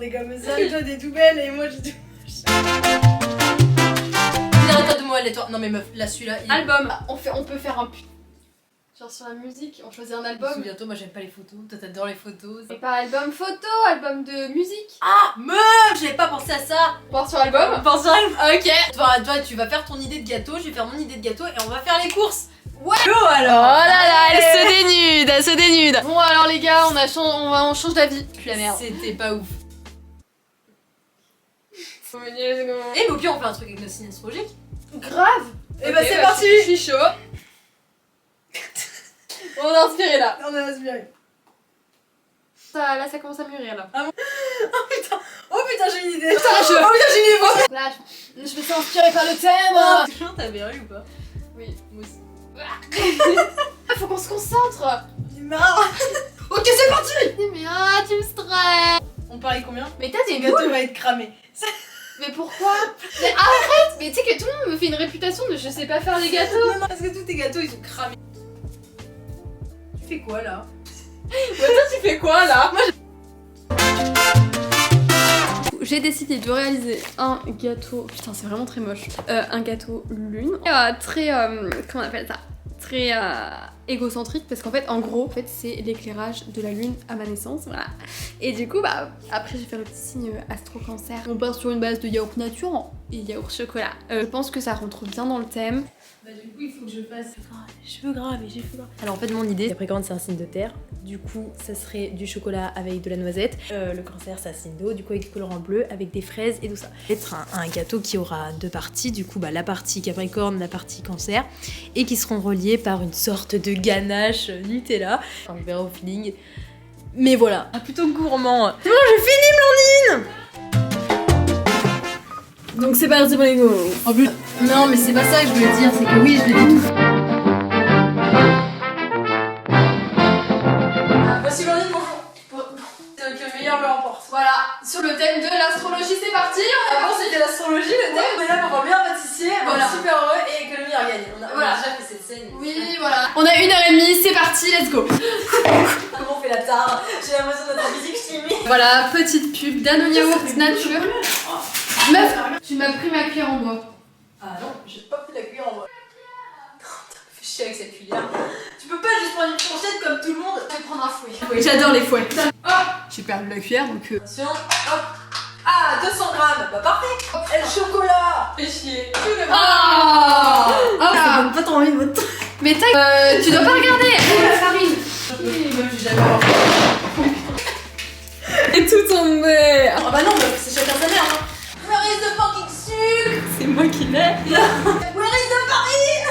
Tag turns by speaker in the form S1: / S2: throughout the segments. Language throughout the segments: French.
S1: on est comme ça. Toi t'es tout belle et moi je suis tout moche. Arrête de moi, toi. Non mais meuf, là celui-là.
S2: Album. On peut faire un genre sur la musique, on choisit un album.
S1: Souviens-toi, moi j'aime pas les photos. Toi t'adores les photos.
S2: Et pas album photo, album de musique.
S1: Ah meuf, j'avais pas pensé à ça.
S2: On part sur album.
S1: On pense sur album.
S2: Ok.
S1: Toi, tu vas faire ton idée de gâteau, je vais faire mon idée de gâteau et on va faire les courses.
S2: Ouais.
S1: Go
S2: Oh
S1: alors.
S2: là là, elle se dénude. Bon alors les gars, on change d'avis. Je suis la merde.
S1: C'était pas ouf.
S2: Eh
S1: Et mais au pire on fait un truc avec notre signe astrologique.
S2: grave.
S1: Et bah c'est parti.
S2: Je suis chaud. On est inspiré là.
S1: On a inspiré.
S2: Là ça commence à mûrir là.
S1: Oh putain j'ai une idée.
S2: Putain,
S1: Oh putain j'ai une idée.
S2: Là je me suis inspirée par le thème.
S1: Toujours t'as bien eu ou pas?
S2: Oui, moi aussi. Faut qu'on se concentre.
S1: J'ai marre. Ok c'est parti.
S2: Mais tu me stresses.
S1: On parlait combien?
S2: Mais t'as des
S1: Le gâteau
S2: boules.
S1: va être cramé.
S2: Mais pourquoi? Mais arrête. Mais tu sais que tout le monde me fait une réputation de je sais pas faire les gâteaux.
S1: Non parce que tous tes gâteaux ils sont cramés. Tu fais quoi là?
S2: Toi tu fais quoi là? J'ai décidé de réaliser un gâteau. Putain, c'est vraiment très moche. Un gâteau lune. Très. Comment on appelle ça? Très égocentrique parce qu'en fait, en gros, c'est l'éclairage de la lune à ma naissance. Voilà. Et du coup, bah, après, j'ai fait le petit signe astro-cancer. On part sur une base de yaourt nature et yaourt chocolat. Je pense que ça rentre bien dans le thème.
S1: Bah du coup il faut que je fasse les cheveux gras, mes cheveux gras. Alors en fait mon idée, Capricorne c'est un signe de terre, du coup ça serait du chocolat avec de la noisette. Le cancer c'est un signe d'eau, du coup avec du colorant bleu, avec des fraises et tout ça. Être un gâteau qui aura deux parties, du coup bah la partie Capricorne, la partie cancer, et qui seront reliées par une sorte de ganache Nutella. Enfin je verrai au feeling. Mais voilà, plutôt gourmand. C'est bon j'ai fini Blandine.
S2: Donc c'est parti pour les go.
S1: En plus, non mais c'est pas ça que je voulais dire, c'est que oui je l'ai dit tout. Voici Blandine, bonjour. Que le meilleur me remporte.
S2: Voilà, sur le thème de l'astrologie, c'est parti.
S1: Avant c'était l'astrologie, le thème, mais là pour un meilleur pâtissier, on
S2: Voilà.
S1: est super heureux et que le meilleur gagne. On a
S2: Voilà.
S1: déjà fait cette scène.
S2: Oui, voilà. On a 1h30, c'est parti, let's go.
S1: Comment on fait la tare? J'ai l'impression d'être en physique chimie.
S2: Voilà, petite pub Danone Yaourt Nature. Meuf, tu m'as pris ma cuillère en bois.
S1: Ah non, j'ai pas pris la cuillère en bois. Fais chier avec cette cuillère. Tu peux pas juste prendre une fourchette comme tout le monde.
S2: Je vais prendre un fouet.
S1: Oui.
S2: J'adore les fouets. Hop, j'ai perdu la cuillère donc.
S1: Attention, hop. Ah, 200 grammes, bah parfait. Et le chocolat. Fais chier.
S2: Ah,
S1: Ça donne pas trop envie de votre.
S2: mais tu dois pas regarder. La farine.
S1: J'ai jamais envie.
S2: Et tout tombé.
S1: Ah bah non, c'est chacun sa mère. Hein. Where is the fucking sucre?
S2: C'est moi qui l'ai.
S1: Where is the farine?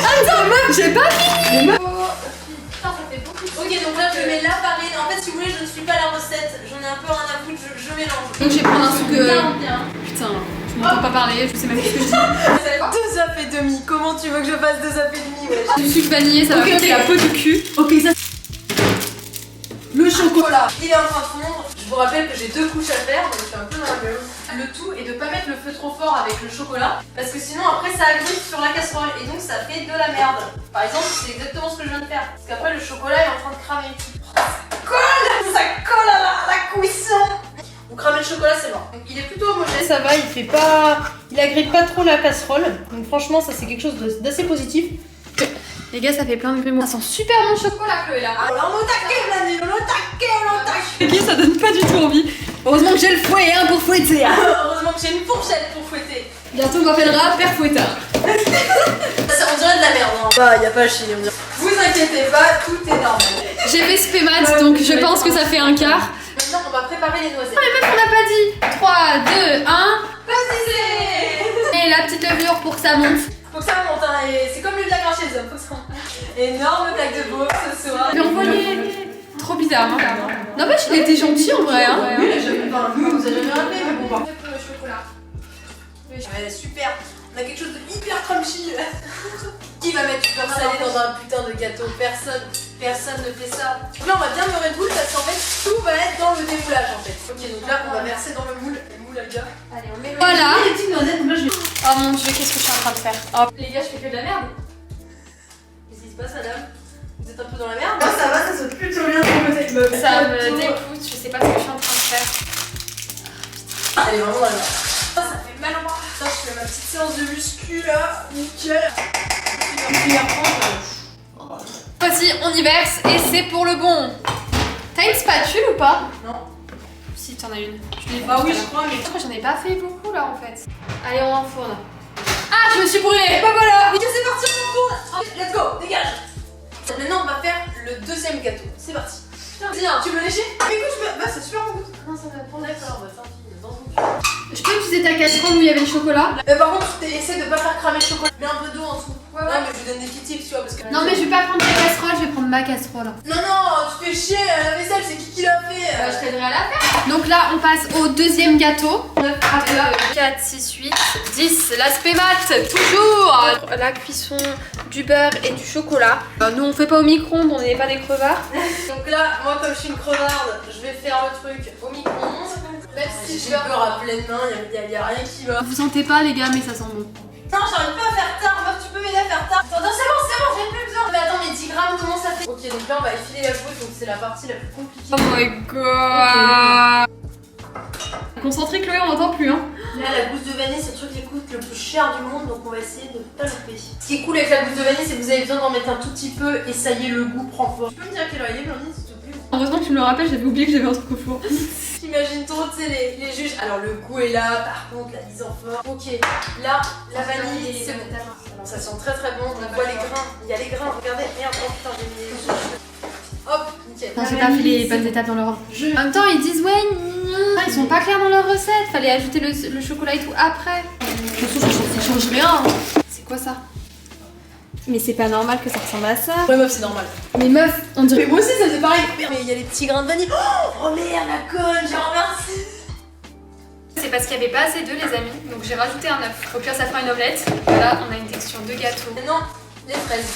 S2: Attends, meuf, j'ai pas fini. Putain, ça fait beaucoup.
S1: Ok, donc là je mets la farine. En fait, si vous voulez, je ne suis pas la recette. J'en ai un peu rien à foutre, je mélange.
S2: Donc je vais prendre un sucre.
S1: Bien.
S2: Putain, je m'entends pas parler, je sais même plus ce que je dis.
S1: 2 œufs et demi. Comment tu veux que je fasse 2 œufs et demi? Ouais.
S2: Du sucre vanillé, ça va
S1: Ok,
S2: faire
S1: ok.
S2: la peau du cul.
S1: Ok, ça. Le chocolat, il est en train de fondre. Je vous rappelle que j'ai 2 couches à faire, donc je suis un peu dans la gueule. Le tout est de pas mettre le feu trop fort avec le chocolat, parce que sinon après ça agrippe sur la casserole et donc ça fait de la merde. Par exemple, c'est exactement ce que je viens de faire. Parce qu'après le chocolat est en train de cramer. Ça colle à la cuisson. Vous cramez le chocolat, c'est mort. Donc, il est plutôt homogène. Ça va, il fait pas. Il agrippe pas trop la casserole. Donc franchement, ça c'est quelque chose d'assez positif.
S2: Les gars, ça fait plein de grumeaux. Ça sent super bon le chocolat, Chloé là.
S1: Ah, on est au taquet, Blandine, on est au taquet, on est au taquet.
S2: Ok, ça donne pas du tout envie. Heureusement que j'ai le fouet hein, pour fouetter. Hein.
S1: Heureusement que j'ai une fourchette pour fouetter.
S2: Bientôt on m'appellera Père Fouettard.
S1: On dirait de la merde, hein. Bah, y a pas à chier, on dirait. Vous inquiétez pas, tout est normal.
S2: J'ai fait spémat donc je pense que ça fait un quart.
S1: Maintenant, on va préparer les noisettes.
S2: Mais meuf, on n'a pas dit. 3, 2, 1.
S1: Vas-y.
S2: Et la petite levure pour que ça monte.
S1: Faut que ça monte, hein, et c'est comme le Viagra chez les hommes, faut que ça monte. Énorme plaque de beau ce soir.
S2: Mais envoyez. Trop bizarre, hein. Non, mais il était gentil en vrai, hein.
S1: Oui, il a jamais pas un nous, vous a jamais rappelé, mais bon, bah. Le chocolat. Ouais, super. On a quelque chose de hyper crunchy. Qui va mettre du beurre salé dans un putain de gâteau? Personne. Personne ne fait ça. Donc là, on va bien me Red Bull parce qu'en fait, tout va être dans le démoulage en fait. Ok, donc là, on va verser dans le moule. Le moule à gars. Allez, on met le.
S2: Voilà.
S1: Les petites noisettes, donc là, je vais.
S2: Oh mon dieu, qu'est-ce que je suis en train de faire? Oh.
S1: Les gars, je fais que de la merde. Qu'est-ce qui se passe, madame? Vous êtes un peu dans la merde? Moi, ça va, ça saute plutôt bien de mon côté.
S2: Ça me dégoûte, je sais pas ce que je suis en train de faire.
S1: Elle est vraiment dans le bras. Ça fait mal au bras. Putain, je fais ma petite séance de muscu là. Nickel. Je vais reprendre.
S2: Voici, on y verse et c'est pour le bon. T'as une spatule ou pas?
S1: Non.
S2: Si, t'en as une.
S1: Je l'ai pas, oui, je crois, mais.
S2: Je crois que j'en ai pas fait beaucoup là en fait. Allez, on enfourne. Ah, je me suis brûlée.
S1: Bah voilà. Ok, c'est parti, on tourne. Let's go, dégage. Maintenant, on va faire le deuxième gâteau. C'est parti. Tiens, tu veux lécher? Écoute, je peux. Bah, c'est super bon goût. Non, ça va prendre. D'accord, bah, tant pis.
S2: Je peux utiliser ta casserole où il y avait le chocolat?
S1: Par contre, essaie de pas faire cramer le chocolat. Mets un peu d'eau en dessous. Ouais, ouais. Non, mais je lui donne des petits tips, tu vois. Parce que...
S2: Non, mais je vais pas prendre ta casserole, je vais prendre ma casserole.
S1: Non, non, tu fais chier. La vaisselle, c'est qui l'a fait?
S2: Je t'aiderai à la faire. Donc là, on passe au deuxième gâteau. 4, 6, 8, 10. L'aspect mat, toujours. La cuisson du beurre et du chocolat. Nous, on fait pas au micro-ondes, on n'est pas des crevards.
S1: Donc là, moi, comme je suis une crevarde, je vais faire le truc au micro-ondes. Même si j'ai peur à pleine main, y a rien qui va.
S2: Vous sentez pas, les gars, mais ça sent bon.
S1: Non, j'arrive pas à faire tard. Meuf, tu peux m'aider à faire tard? Attends, c'est bon, j'ai plus besoin. Mais attends, mais 10 grammes, comment ça fait? Ok, donc là, on va effiler la goutte, donc c'est la partie la plus compliquée.
S2: Oh my god. Concentré, Chloé, on n'entend plus, hein.
S1: Là, la gousse de vanille, c'est le truc qui coûte le plus cher du monde, donc on va essayer de pas louper. Ce qui est cool avec la gousse de vanille, c'est que vous avez besoin d'en mettre un tout petit peu et ça y est, le goût prend forme. Tu peux me dire à quelle heure il est, Blandine, s'il te plaît?
S2: Heureusement que tu me le rappelles, j'avais oublié que j'avais un truc au four.
S1: J'imagine trop, tu sais, les juges. Alors, le goût est là, par contre, la mise en forme. Ok, là, la vanille, c'est bon. Alors, ça sent très très bon. On voit les grains. Il y a les grains, regardez. Merde, oh putain, j'ai mis les juges. Hop, nickel.
S2: Non, j'ai pas fait les bonnes étapes dans leur ordre. En même temps, ils disent ouais, ils sont pas clairs dans leur recette. Fallait ajouter le chocolat et tout après. Ça change rien. C'est quoi ça? Mais c'est pas normal que ça ressemble à ça.
S1: Ouais, meuf, c'est normal.
S2: Mais meuf, on dirait.
S1: Mais moi aussi, ça faisait pareil. Mais il y a les petits grains de vanille. Oh merde, la conne, j'ai remercié.
S2: C'est parce qu'il y avait pas assez d'œufs, les amis. Donc j'ai rajouté un œuf. Au pire, ça fera une omelette. Là, on a une texture de gâteau.
S1: Maintenant, les fraises.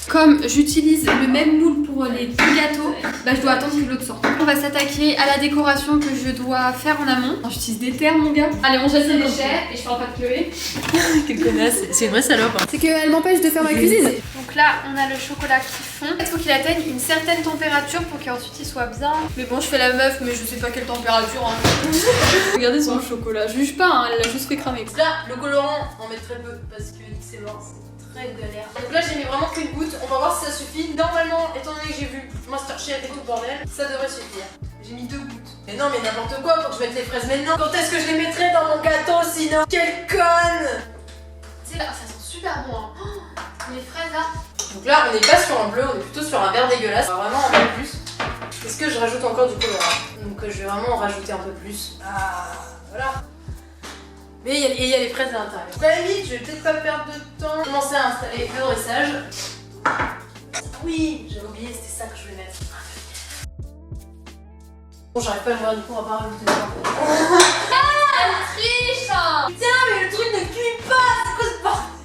S2: Comme j'utilise le même moule pour les deux gâteaux, bah je dois attendre que l'autre sorte. On va s'attaquer à la décoration que je dois faire en amont. J'utilise des termes, mon gars. Allez, on jette les déchets et je parle pas de Chloé.
S1: Quelle connasse, c'est une vraie salope. Hein.
S2: C'est qu'elle m'empêche de faire ma cuisine. Donc là, on a le chocolat qui fond. Il faut qu'il atteigne une certaine température pour qu'ensuite il soit bien. Mais bon, je fais la meuf, mais je sais pas quelle température. Hein. Regardez son chocolat. Je juge pas, hein, elle l'a juste fait cramer.
S1: Là, le colorant, on met très peu parce que c'est mort. Très galère. Donc là j'ai mis vraiment qu'une goutte, on va voir si ça suffit. Normalement, étant donné que j'ai vu Masterchef et tout le bordel, ça devrait suffire. J'ai mis 2 gouttes. Mais non mais n'importe quoi, faut que je mette les fraises maintenant. Quand est-ce que je les mettrai dans mon gâteau sinon? Quelle conne!
S2: Tu sais là, ça sent super bon hein. Les fraises là.
S1: Donc là on n'est pas sur un bleu, on est plutôt sur un vert dégueulasse. On va vraiment en mettre plus. Est-ce que je rajoute encore du colorant? Donc je vais vraiment en rajouter un peu plus. Ah voilà. Mais il y a les fraises à l'intérieur. À la limite, je vais peut-être pas perdre de temps. Commencer à installer le dressage. Oui, j'avais oublié, c'était ça que je voulais mettre. Bon, j'arrive pas à le voir, du coup, on va pas rajouter ça.
S2: Elle triche.
S1: Putain, mais le truc ne cuit pas. C'est quoi ce bordel?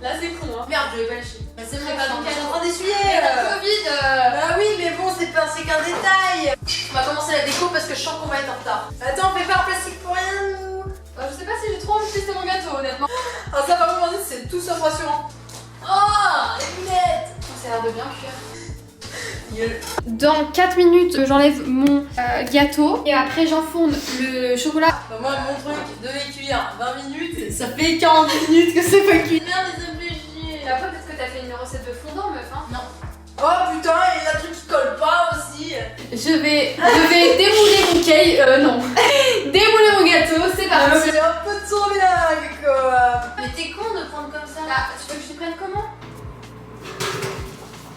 S2: Là c'est con hein.
S1: Merde, je vais pas lâcher. Bah, c'est bon,
S2: pas donc
S1: je suis en
S2: elle-
S1: train d'essuyer.
S2: Covid.
S1: Bah oui, mais bon, c'est qu'un détail. On va commencer la déco parce que je sens qu'on va être en retard. Attends, on fait pas en plastique pour rien, nous.
S2: Je sais pas si j'ai trop envie de tester mon gâteau honnêtement.
S1: Ah, ça va vraiment dire, c'est tout sauf rassurant. Oh, les lunettes.
S2: Ça a l'air de bien cuire. Dans 4 minutes, j'enlève mon gâteau et après j'enfourne le chocolat.
S1: Bah, moi, mon truc devait cuire 20 minutes, ça fait 40 minutes que c'est pas cuit. Merde, les obligés.
S2: Et après peut-être que t'as fait une recette de fondant meuf hein.
S1: Non. Oh putain, il y a un truc qui colle pas aussi.
S2: Je vais démouler mon cake, non. Démouler mon gâteau, c'est parti.
S1: C'est un peu de son blague quoi.
S2: Mais t'es con de prendre comme ça. Là, tu veux que je te prenne comment?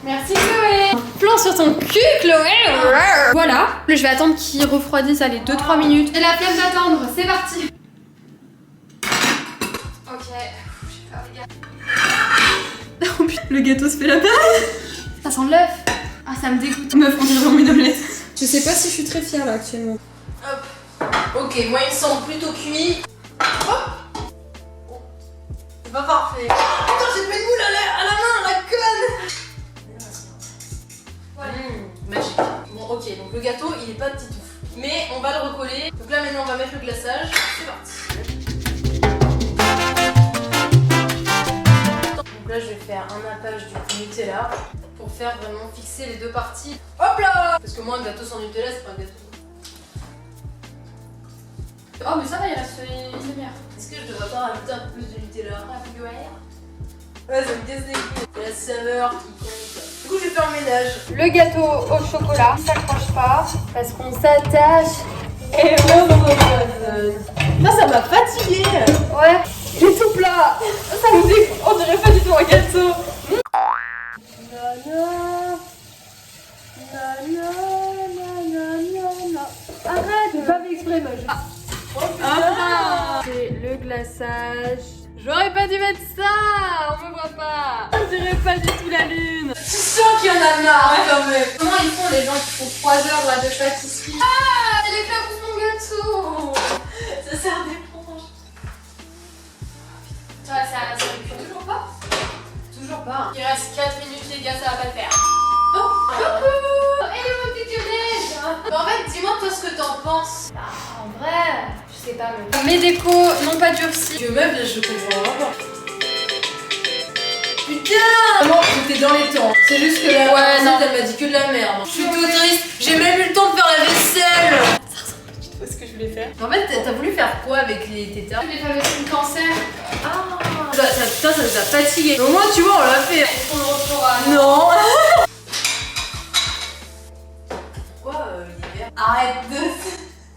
S2: Merci Chloé. Plan sur ton cul Chloé. Voilà. Je vais attendre qu'il refroidisse, allez 2-3 minutes. J'ai la flemme d'attendre, c'est parti. Ok, j'ai peur les gars. Oh putain, le gâteau se fait la paille. Ça sent l'œuf. Ah ça me dégoûte. Meuf, on dirait vraiment une omelette. Je sais pas si je suis très fière là actuellement.
S1: Hop. Ok, moi il me semble plutôt cuit. Hop. Bon. C'est pas parfait. Putain, j'ai fait une boule à la main, la conne.
S2: Voilà.
S1: Magique. Bon, ok, donc le gâteau il est pas petit tout. Mais on va le recoller. Donc là maintenant on va mettre le glaçage. C'est parti. Donc là je vais faire un nappage du Nutella pour faire vraiment fixer les deux parties. Hop là. Parce que moi un gâteau sans Nutella c'est pas un gâteau.
S2: Oh mais ça va, il reste une demi-heure.
S1: Est-ce que je devrais pas rajouter un peu plus de Nutella? Ouais, ça me casse les couilles. C'est la saveur qui compte. Du coup, je vais faire le ménage.
S2: Le gâteau au chocolat, il s'accroche pas parce qu'on s'attache. Et
S1: Non, ça m'a fatiguée.
S2: ouais, il est tout plat. Ça me dit, on dirait pas du tout un gâteau. Arrête, j'ai pas fait exprès, moi. C'est le glaçage. J'aurais pas dû mettre ça. On me voit pas. On dirait pas du tout la lune.
S1: Tu sens qu'il y en a marre quand même. Comment ils font les gens qui font 3 heures là, de pâtisserie?
S2: Ah, elle éclabousse mon gâteau.
S1: Ça sert d'éponge.
S2: Ça cuit toujours pas.
S1: Toujours pas.
S2: Il reste 4 minutes les gars, ça va pas le faire.
S1: Oh,
S2: Coucou. Et le petit déj.
S1: en fait, dis-moi toi ce que t'en penses.
S2: En vrai, je sais pas. Mes décos n'ont pas durci.
S1: Que meuf, je comprends pas. Putain! Moi, j'étais dans les temps. C'est juste que la recette, elle m'a dit que de la merde. Je suis tout triste. J'ai même eu le temps de faire la vaisselle. Ça ressemble pas du tout à ce que je voulais faire. En fait, t'as voulu faire quoi avec les tétards?
S2: Les fameux signes cancer.
S1: Ah! Putain, ça nous a fatigué. Au moins, tu vois, on l'a fait.
S2: Est-ce qu'on le refera?
S1: Non! Pourquoi l'hiver? Arrête de.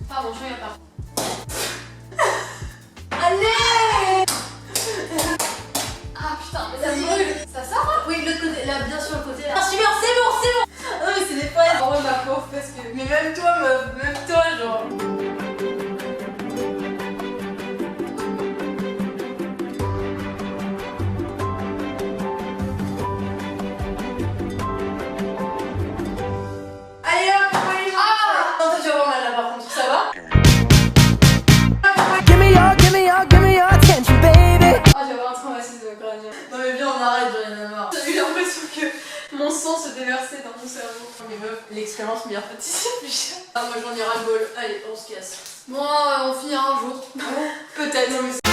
S2: Pardon, je regarde pas.
S1: Allez!
S2: Ah putain, mais ça brûle. Ça sort hein?
S1: Oui, de l'autre côté, là, bien sûr, le côté là. Ah, super, c'est bon! Ah, mais c'est des fraises! En vrai, ma pauvre, parce que. Mais même toi, meuf, même toi, genre. Allez hop, on va aller. Ah! Non, toi, tu vas avoir mal là, par contre, ça va?
S3: Give me your attention, baby.
S1: Ah, j'ai avoir un traumatisme crânien. Non, mais viens, on arrête, j'en ai marre. J'ai eu l'impression que mon sang se déversait dans mon cerveau. Mais meuf, l'expérience meilleure pâtissier. Ah, moi j'en ai ras le bol. Allez, on se casse.
S2: Bon, on finira un jour.
S1: Peut-être.